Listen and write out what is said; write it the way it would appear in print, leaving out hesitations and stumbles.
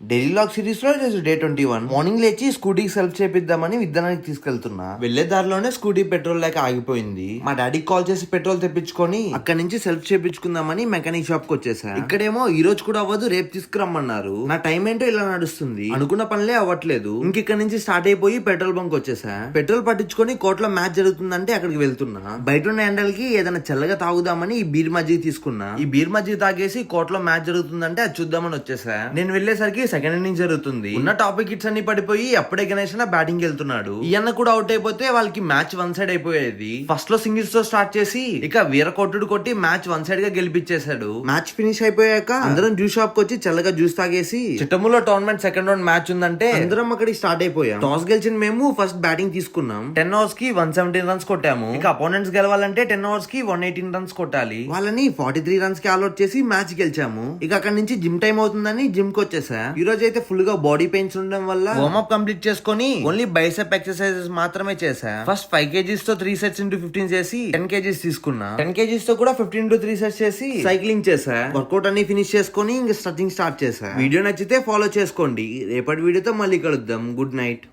Daily log series లో day 21 morning లేచి స్కూటీకి self చేపిద్దామని విద్యానానికి తీసుకెళ్తున్నా. వెళ్లే దారిలోనే స్కూటీ పెట్రోల్ లేక ఆగిపోయింది. మా డాడీకి కాల్ చేసి పెట్రోల్ తెప్పించుకొని అక్కడి నుంచి సెల్ఫ్ చేపించుకుందామని మెకానిక్ షాప్ కి వచ్చేసా. ఇక్కడేమో ఈ రోజు కూడా అవ్వదు, రేపు తీసుకురమ్మన్నారు. నా టైం ఏంటో ఇలా నడుస్తుంది, అనుకున్న పనులే అవ్వట్లేదు. ఇక్కడ నుంచి స్టార్ట్ అయిపోయి పెట్రోల్ బంక్ వచ్చేసా. పెట్రోల్ పట్టించుకొని కోర్టులో మ్యాచ్ జరుగుతుందంటే అక్కడికి వెళ్తున్నా. బయట ఉన్న ఎండలకి ఏదైనా చల్లగా తాగుదామని ఈ బీర్ మజ్జిగ తీసుకున్నా. ఈ బీర్ మజ్జిగ తాగేసి కోర్టులో మ్యాచ్ జరుగుతుందంటే అది చూద్దామని వచ్చేసా. నేను వెళ్లేసరికి సెకండ్ ఇన్నింగ్ జరుగుతుంది. ఉన్న టాపిక్ హిట్స్ అన్ని పడిపోయి అప్పుడే గణేష్ బ్యాటింగ్ వెళ్తున్నాడు. ఈ అన్న కూడా అవుట్ అయిపోతే వాళ్ళకి మ్యాచ్ వన్ సైడ్ అయిపోయేది. ఫస్ట్ లో సింగిల్స్ తో స్టార్ట్ చేసి ఇక వీర కొట్టుడు కొట్టి మ్యాచ్ వన్ సైడ్ గా గెలిపించేశాడు. మ్యాచ్ ఫినిష్ అయిపోయాక అందరం జ్యూస్ షాప్ కి వచ్చి చల్లగా జ్యూస్ తాగేసి చిట్టములో టోర్నమెంట్ సెకండ్ రౌండ్ మ్యాచ్ ఉందంటే అందరం అక్కడికి స్టార్ట్ అయిపోయాం. టాస్ గెలిచిన మేము ఫస్ట్ బ్యాటింగ్ తీసుకున్నాం. 10 overs కి 117 రన్స్ కొట్టాము. ఇక అపోనెంట్స్ గెలవాలంటే 10 overs కి 118 రన్స్ కొట్టాలి. వాళ్ళని 43 రన్స్ కి ఆల్అౌట్ చేసి మ్యాచ్ గెలిచాము. ఇక అక్కడ నుంచి జిమ్ టైం అవుతుందని జిమ్ కి వచ్చేసా. ఈ రోజు అయితే ఫుల్ గా బాడీ పెయిన్స్ ఉండడం వల్ల వార్మప్ కంప్లీట్ చేసుకుని ఓన్లీ బైసెప్ ఎక్సర్సైజెస్ మాత్రమే చేసా. ఫస్ట్ 5 kgs తో 3 sets into 15 చేసి 10 kgs తీసుకున్నా. 10 kgs తో కూడా 15 into 3 sets చేసి సైక్లింగ్ చేసా. వర్కౌట్ అన్ని ఫినిష్ చేసుకుని ఇంకా స్ట్రెచింగ్ స్టార్ట్ చేసా. వీడియో నచ్చితే ఫాలో చేసుకోండి. రేపటి వీడియోతో మళ్ళీ కలుద్దాం. Good night.